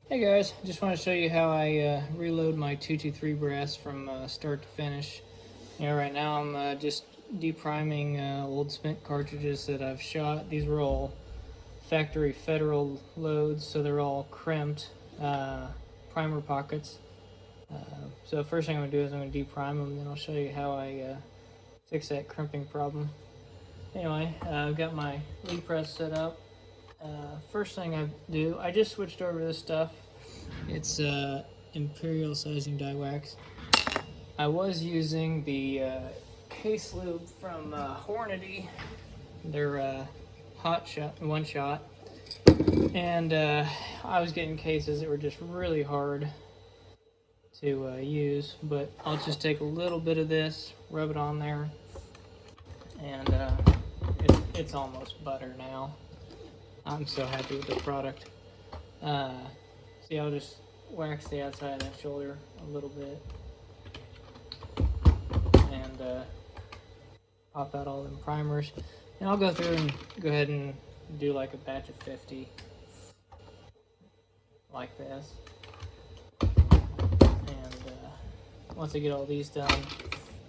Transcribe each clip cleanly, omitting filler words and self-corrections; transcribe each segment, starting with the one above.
Hey guys, just want to show you how I reload my 223 brass from start to finish. Right now I'm just depriming old spent cartridges that I've shot. These were all factory Federal loads, so they're all crimped primer pockets. So the first thing I'm going to do is I'm going to deprime them, and then I'll show you how I fix that crimping problem. Anyway, I've got my lead press set up. First thing I do, I just switched over to this stuff. It's Imperial Sizing Dye Wax. I was using the case lube from Hornady. They're hot shot, one shot. And I was getting cases that were just really hard to use, but I'll just take a little bit of this, rub it on there, and it's almost butter now. I'm so happy with the product. See, I'll just wax the outside of that shoulder a little bit and pop out all them primers. And I'll go through and go ahead and do like a batch of 50 like this. And once I get all these done,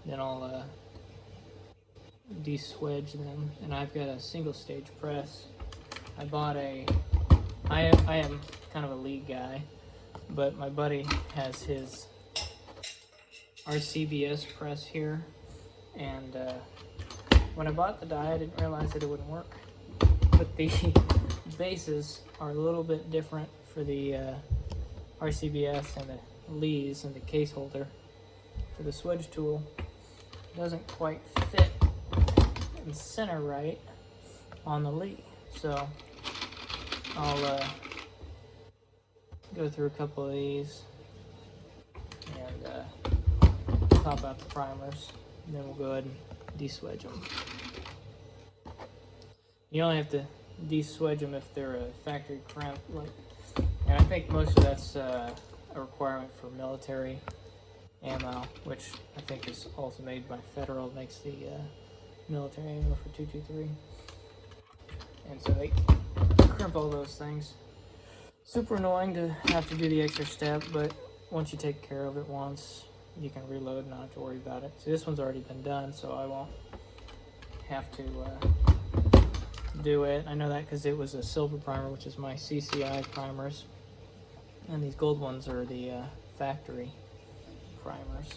then I'll de-swedge them. And I've got a single stage press. I bought I am kind of a lead guy, but my buddy has his RCBS press here, and when I bought the die I didn't realize that it wouldn't work, but the bases are a little bit different for the RCBS and the leads and the case holder. For the swedge tool, it doesn't quite fit and center right on the lead, so I'll go through a couple of these and pop out the primers, and then we'll go ahead and de-swedge them. You only have to de-swedge them if they're a factory crimp, and I think most of that's a requirement for military ammo, which I think is also made by Federal, makes the military ammo for 223, and so they crimp all those things. Super annoying to have to do the extra step, but once you take care of it once, you can reload and not have to worry about it. So this one's already been done, so I won't have to do it. I know that because it was a silver primer, which is my CCI primers, and these gold ones are the factory primers.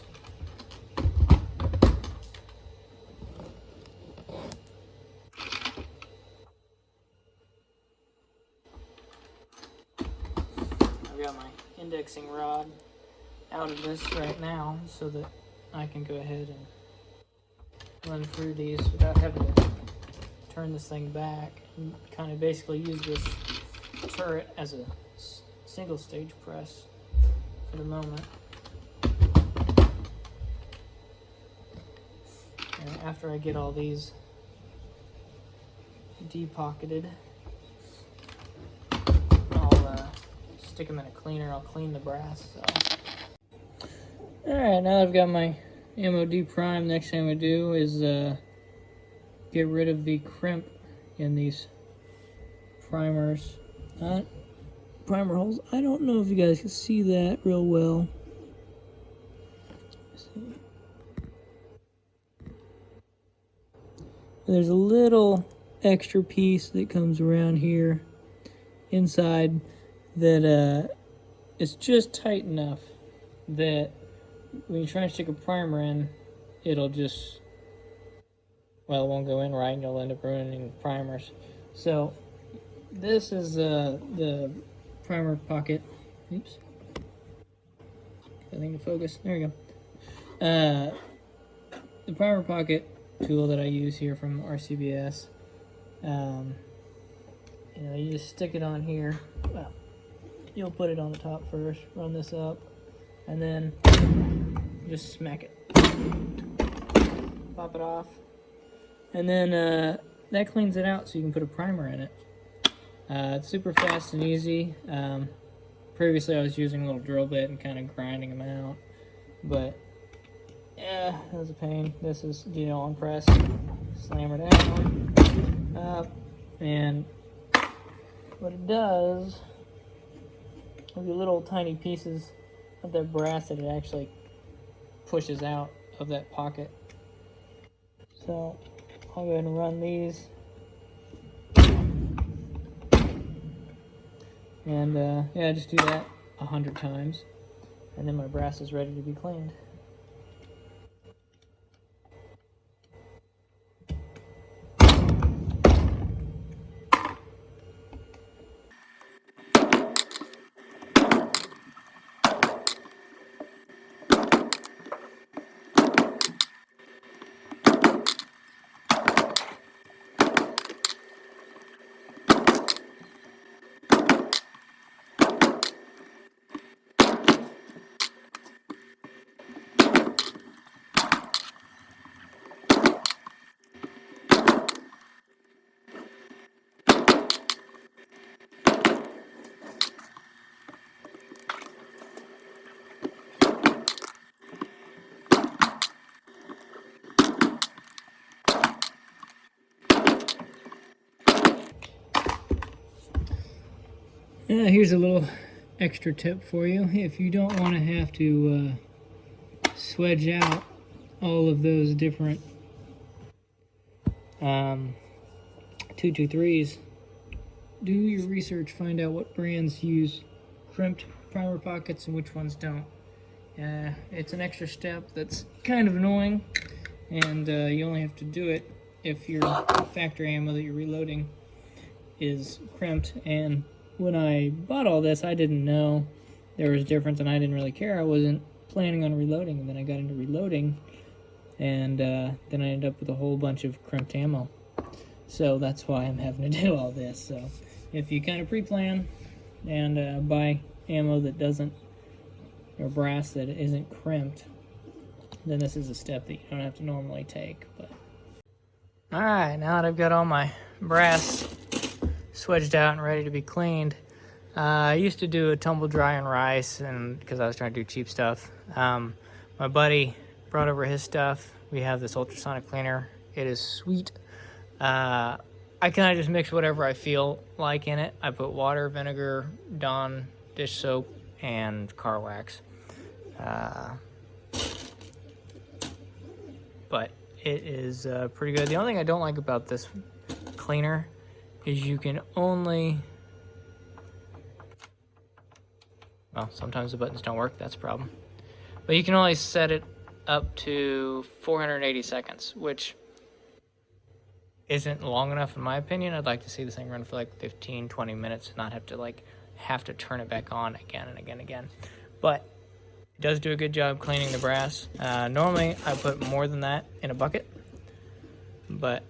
I've got my indexing rod out of this right now so that I can go ahead and run through these without having to turn this thing back, and kind of basically use this turret as a single stage press for the moment. And after I get all these depocketed, I'll stick them in a cleaner. I'll clean the brass. So. Alright, now that I've got my ammo deprimed, next thing I'm going to do is get rid of the crimp in these primers. Primer holes. I don't know if you guys can see that real well. There's a little extra piece that comes around here inside that it's just tight enough that when you try and stick a primer in, it'll just, well, it won't go in right and you'll end up ruining primers. So this is the primer pocket. Oops. I think to focus. There you go. The primer pocket tool that I use here from RCBS. You just stick it on here. Well, you'll put it on the top first, run this up, and then just smack it. Pop it off. And then that cleans it out so you can put a primer in it. It's super fast and easy. Previously I was using a little drill bit and kind of grinding them out, but yeah, that was a pain. This is, on press, slam her down, up, and what it does of the little tiny pieces of that brass that it actually pushes out of that pocket. So I'll go ahead and run these. And yeah, just do that 100 times. And then my brass is ready to be cleaned. Here's a little extra tip for you. If you don't want to have to swedge out all of those different 223s, do your research, find out what brands use crimped primer pockets and which ones don't. It's an extra step that's kind of annoying, and you only have to do it if your factory ammo that you're reloading is crimped. And when I bought all this, I didn't know there was a difference, and I didn't really care. I wasn't planning on reloading, and then I got into reloading, and then I ended up with a whole bunch of crimped ammo. So that's why I'm having to do all this. So if you kind of pre-plan and buy ammo that doesn't, or brass that isn't crimped, then this is a step that you don't have to normally take. But alright, now that I've got all my brass swedged out and ready to be cleaned, I used to do a tumble dry and rice, and because I was trying to do cheap stuff. My buddy brought over his stuff. We have this ultrasonic cleaner. It is sweet. I kind of just mix whatever I feel like in it. I put water, vinegar, Dawn dish soap, and car wax. But it is pretty good. The only thing I don't like about this cleaner is you can only, well, sometimes the buttons don't work, that's a problem. But you can only set it up to 480 seconds, which isn't long enough in my opinion. I'd like to see this thing run for like 15-20 minutes and not have to turn it back on again and again and again. But it does do a good job cleaning the brass. Normally I put more than that in a bucket, but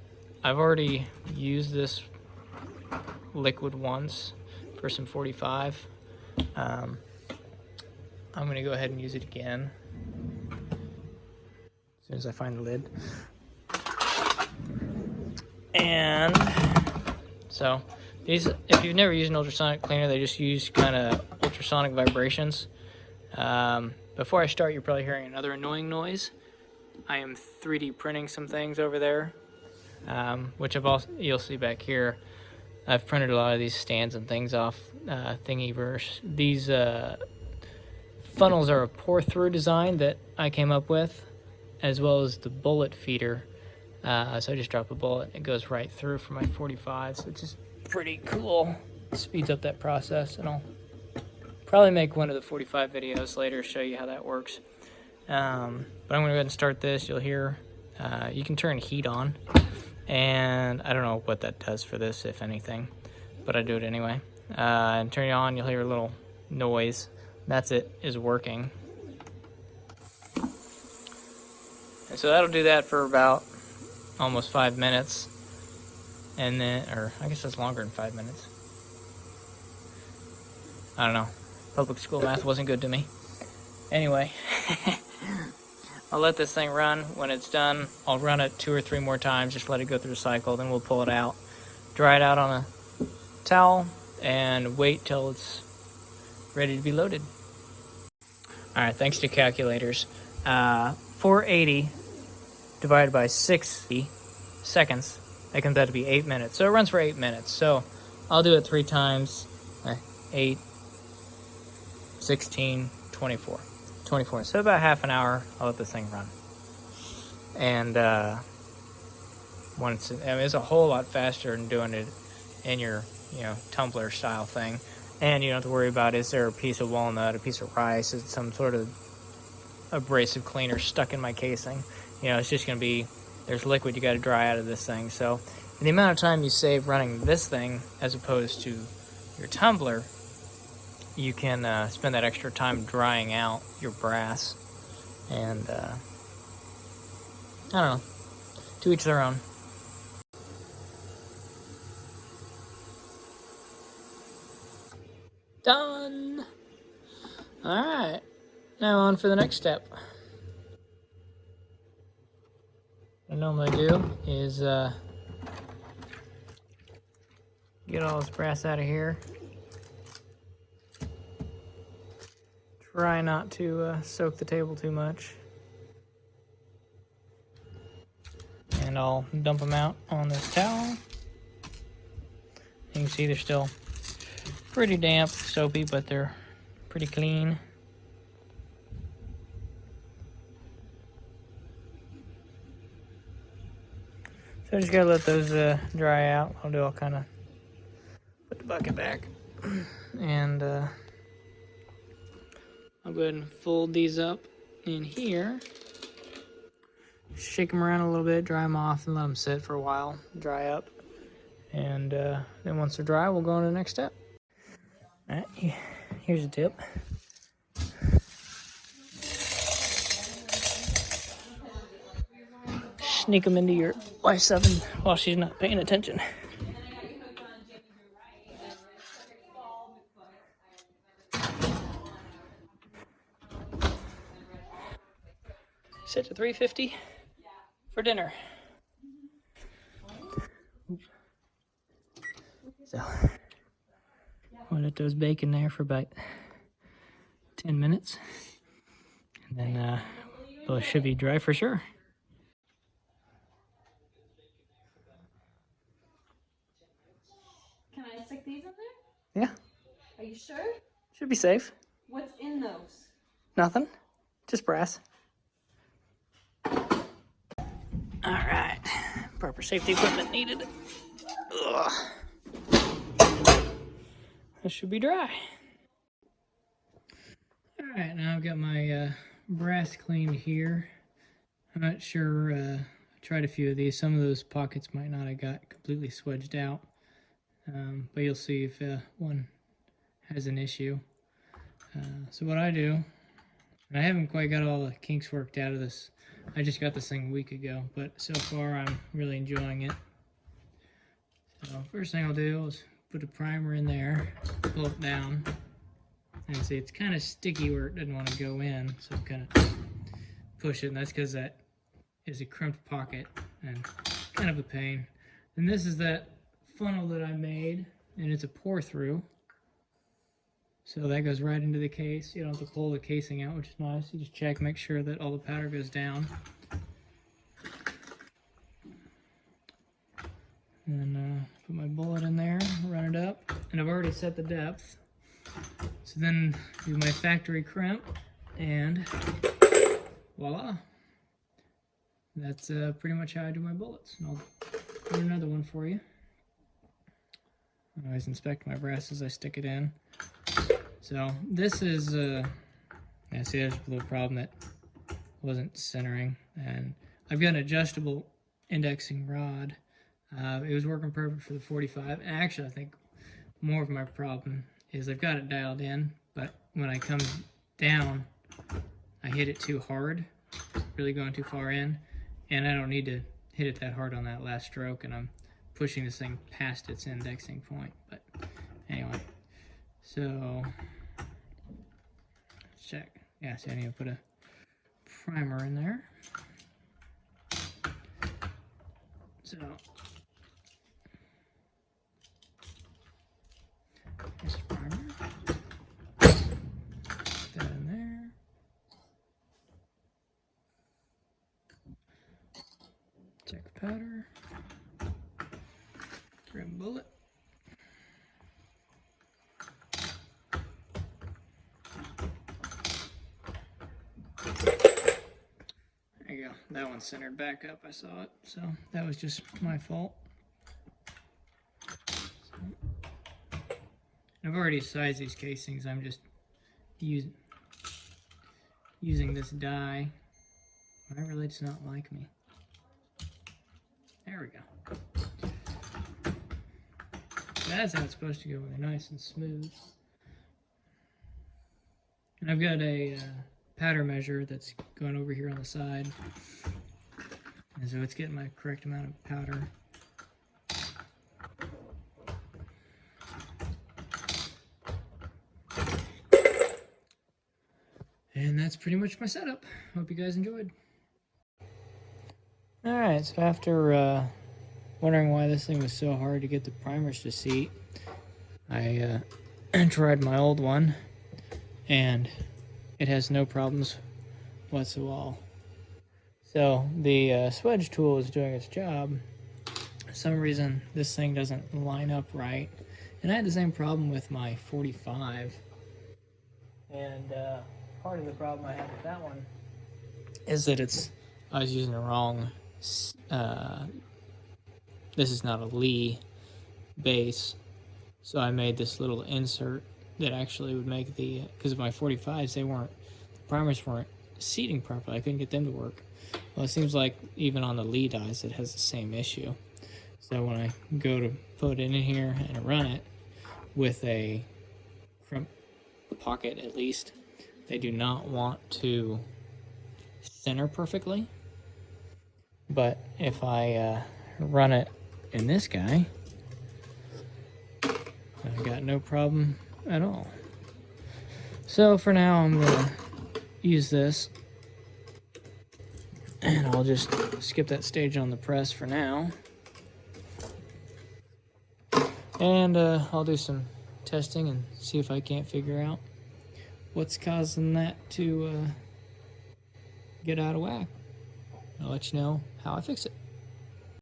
I've already used this liquid once for some 45. I'm gonna go ahead and use it again as soon as I find the lid. And so these, if you've never used an ultrasonic cleaner, they just use kind of ultrasonic vibrations. Before I start, you're probably hearing another annoying noise. I am 3D printing some things over there, which you'll see back here. I've printed a lot of these stands and things off Thingiverse. These funnels are a pour-through design that I came up with, as well as the bullet feeder. So I just drop a bullet and it goes right through for my 45, so it's just pretty cool. Speeds up that process, and I'll probably make one of the 45 videos later, show you how that works. But I'm gonna go ahead and start this. You'll hear, you can turn heat on, and I don't know what that does for this, if anything, but I do it anyway. And turn it on, you'll hear a little noise. That's it, is working. And so that'll do that for about almost 5 minutes. And then, or I guess that's longer than 5 minutes. I don't know. Public school math wasn't good to me. Anyway, I'll let this thing run. When it's done, I'll run it 2 or 3 more times, just let it go through the cycle, then we'll pull it out, dry it out on a towel, and wait till it's ready to be loaded. Alright, thanks to calculators. 480 divided by 60 seconds, that comes out to be 8 minutes. So it runs for 8 minutes. So I'll do it 3 times. 8, 16, 24. 24. So about half an hour, I'll let this thing run. And once, I mean, it's a whole lot faster than doing it in your, tumbler style thing. And you don't have to worry about, is there a piece of walnut, a piece of rice, is some sort of abrasive cleaner stuck in my casing. It's just going to be, there's liquid you got to dry out of this thing. So the amount of time you save running this thing as opposed to your tumbler, you can spend that extra time drying out your brass. And I don't know, to each their own. Done. All right, now on for the next step. What I normally do is get all this brass out of here. Try not to soak the table too much. And I'll dump them out on this towel. You can see they're still pretty damp, soapy, but they're pretty clean. So I just gotta let those dry out. I'll kind of put the bucket back. And I'll go ahead and fold these up in here. Shake them around a little bit, dry them off, and let them sit for a while, dry up. And then once they're dry, we'll go on to the next step. All right, here's a tip. Sneak them into your wife's oven while she's not paying attention. Set to 350 for dinner. So we'll let those bake in there for about 10 minutes. And then it should be dry for sure. Can I stick these in there? Yeah. Are you sure? Should be safe. What's in those? Nothing. Just brass. Alright. Proper safety equipment needed. Ugh. This should be dry. Alright, now I've got my brass cleaned here. I'm not sure, I tried a few of these. Some of those pockets might not have got completely swedged out. But you'll see if one has an issue. So what I do, and I haven't quite got all the kinks worked out of this. I just got this thing a week ago, but so far I'm really enjoying it. So first thing I'll do is put a primer in there, pull it down, and see it's kind of sticky where it doesn't want to go in, so I'm kind of push it, and that's because that is a crimped pocket and kind of a pain. And this is that funnel that I made, and it's a pour through. So that goes right into the case. You don't have to pull the casing out, which is nice. You just check, make sure that all the powder goes down. And then put my bullet in there, run it up. And I've already set the depth. So then do my factory crimp, and voila. That's pretty much how I do my bullets. And I'll put another one for you. I always inspect my brass as I stick it in. So this is, yeah, see, there's a little problem that wasn't centering, and I've got an adjustable indexing rod. It was working perfect for the 45, and actually I think more of my problem is I've got it dialed in, but when I come down, I hit it too hard, really going too far in, and I don't need to hit it that hard on that last stroke, and I'm pushing this thing past its indexing point. But anyway, so let's check. Yeah, see, I need to put a primer in there. So this primer, put that in there. Check powder. Grab a bullet. There you go. That one's centered back up. I saw it. So that was just my fault. I've already sized these casings. I'm just using this die. Why really does not like me? There we go. That's how it's supposed to go, when they're nice and smooth. And I've got a powder measure that's going over here on the side. And so it's getting my correct amount of powder. And that's pretty much my setup. Hope you guys enjoyed. Alright, so after wondering why this thing was so hard to get the primers to seat, I tried my old one, and it has no problems whatsoever. So the swedge tool is doing its job. For some reason, this thing doesn't line up right. And I had the same problem with my 45. And part of the problem I had with that one is that I was using the wrong, this is not a Lee base, so I made this little insert that actually would make because of my 45s, the primers weren't seating properly. I couldn't get them to work. Well, it seems like even on the Lee dies, it has the same issue. So when I go to put it in here and run it with a crimp pocket at least, they do not want to center perfectly. But if I run it in this guy, I got no problem at all. So for now, I'm gonna use this, and I'll just skip that stage on the press for now. And I'll do some testing and see if I can't figure out what's causing that to get out of whack. I'll let you know how I fix it.